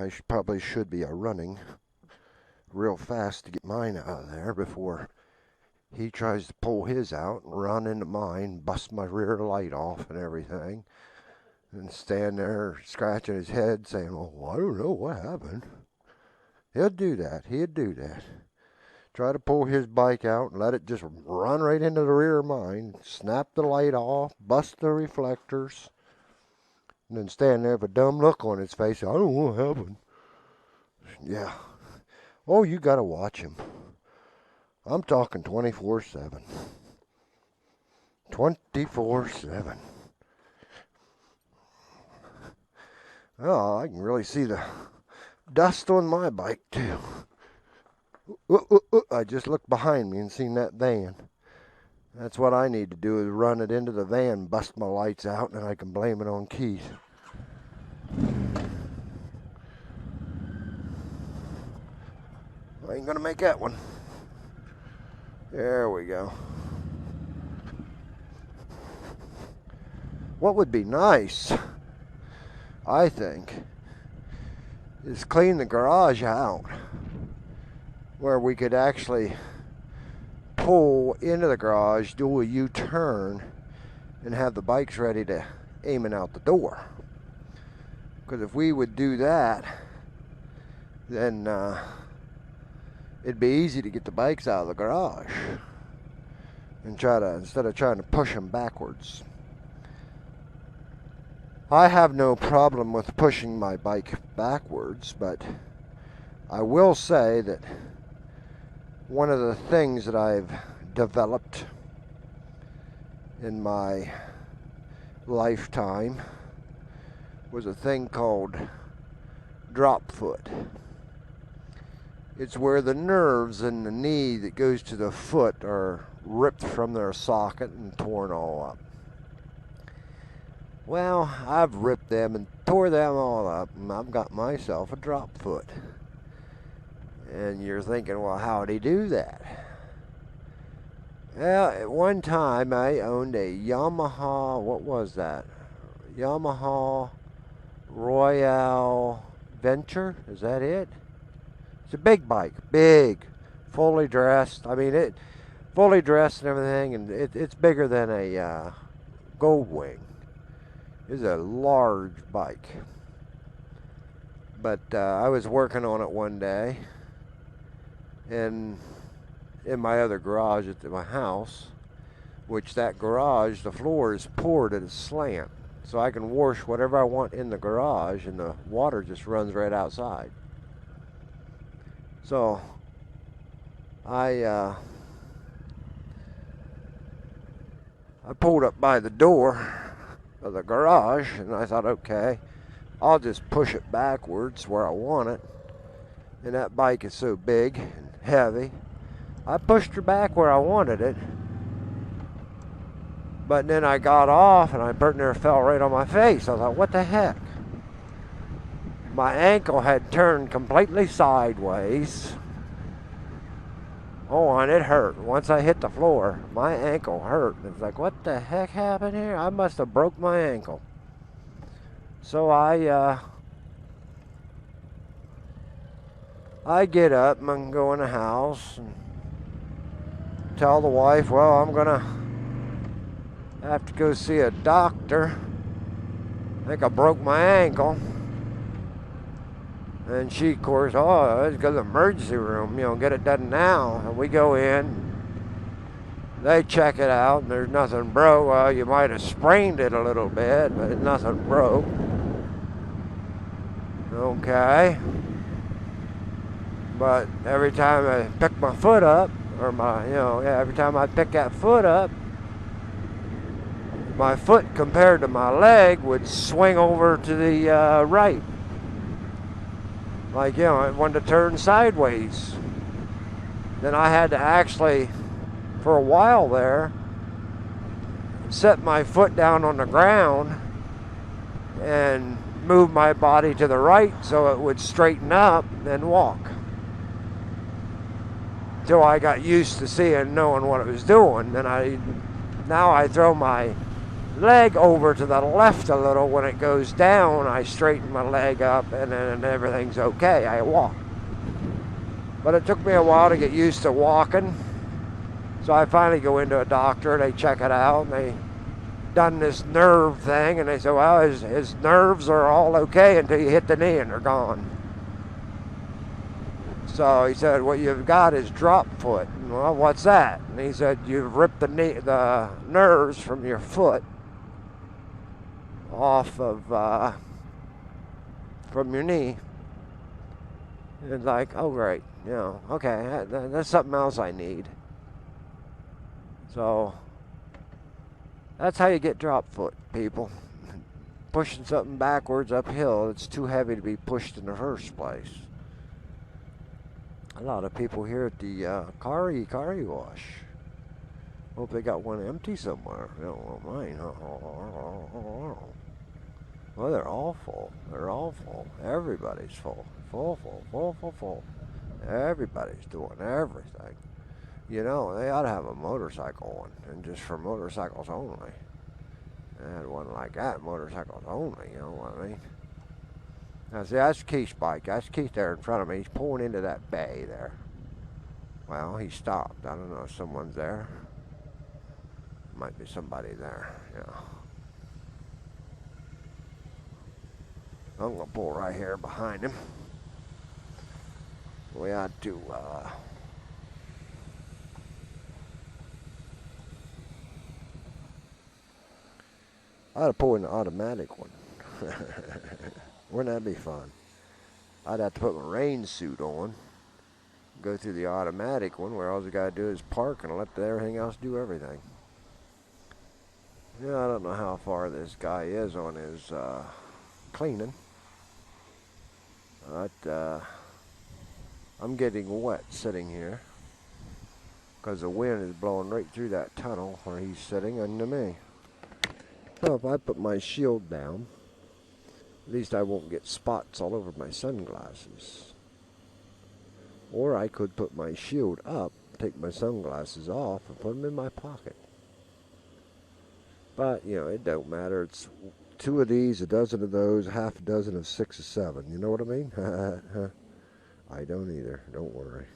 I probably should be running real fast to get mine out of there before he tries to pull his out and run into mine, bust my rear light off and everything, and stand there scratching his head saying, well, I don't know what happened. He'd do that. Try to pull his bike out and let it just run right into the rear of mine, snap the light off, bust the reflectors, and then stand there with a dumb look on his face. I don't know what happened. Yeah. Oh, you got to watch him. I'm talking 24/7. 24/7. Oh, I can really see the dust on my bike, too. I just looked behind me and seen that van. That's what I need to do, is run it into the van, bust my lights out, and I can blame it on Keith. I ain't gonna make that one. There we go. What would be nice, I think, is clean the garage out where we could actually pull into the garage, do a U-turn, and have the bikes ready to aiming out the door. Because if we would do that, then it'd be easy to get the bikes out of the garage and instead of trying to push them backwards. I have no problem with pushing my bike backwards, but I will say that one of the things that I've developed in my lifetime was a thing called drop foot. It's where the nerves in the knee that goes to the foot are ripped from their socket and torn all up. Well, I've ripped them and tore them all up, and I've got myself a drop foot. And you're thinking, well, how'd he do that? Well, at one time I owned a Yamaha, what was that? Yamaha Royale Venture, is that it? It's a big bike, big, fully dressed. I mean, it fully dressed and everything, and it's bigger than a Goldwing. It's a large bike. But I was working on it one day, and in my other garage at my house, which that garage, the floor is poured at a slant. So I can wash whatever I want in the garage, and the water just runs right outside. So I pulled up by the door of the garage, and I thought, okay, I'll just push it backwards where I want it. And that bike is so big and heavy. I pushed her back where I wanted it. But then I got off, and I burnt near fell right on my face. I thought, what the heck? My ankle had turned completely sideways. Oh, and it hurt. Once I hit the floor, my ankle hurt. It's like, what the heck happened here? I must have broke my ankle. So I get up and go in the house and tell the wife, well, I'm gonna have to go see a doctor. I think I broke my ankle. And she, of course, oh, let's go to the emergency room, get it done now. And we go in, they check it out, and there's nothing broke. Well, you might have sprained it a little bit, but nothing broke. Okay. But every time I pick my foot up, every time I pick that foot up, my foot compared to my leg would swing over to the right. Like, it wanted to turn sideways. Then I had to actually, for a while there, set my foot down on the ground and move my body to the right so it would straighten up and walk. Till I got used to knowing what it was doing. Then now I throw my leg over to the left a little. When it goes down, I straighten my leg up, and then everything's okay. I walk. But it took me a while to get used to walking. So I finally go into a doctor, they check it out, and they done this nerve thing, and they said, well, his nerves are all okay until you hit the knee and they're gone. So he said, what you've got is drop foot. And, well, what's that? And he said, you've ripped the nerves from your foot off of, from your knee. And it's like, oh great, you know, okay, that's something else I need. So that's how you get drop foot, people. Pushing something backwards uphill, it's too heavy to be pushed in the first place. A lot of people here at the car wash. Hope they got one empty somewhere. They don't want mine. Well, they're all full. They're all full. Everybody's full. Full. Everybody's doing everything. You know, they ought to have a motorcycle one, and just for motorcycles only. They had one like that, motorcycles only, you know what I mean? Now, see, that's Keith's bike. That's Keith there in front of me. He's pulling into that bay there. Well, he stopped. I don't know if someone's there. Might be somebody there, you know. I'm going to pull right here behind him. We ought to, I ought to pull in the automatic one. Wouldn't that be fun? I'd have to put my rain suit on, go through the automatic one where all you got to do is park and let everything else do everything. Yeah, I don't know how far this guy is on his cleaning, but I'm getting wet sitting here because the wind is blowing right through that tunnel where he's sitting into me. So if I put my shield down, at least I won't get spots all over my sunglasses. Or I could put my shield up, take my sunglasses off, and put them in my pocket. But, you know, it don't matter. It's 2 of these, a dozen of those, half a dozen of 6 or 7. You know what I mean? I don't either. Don't worry.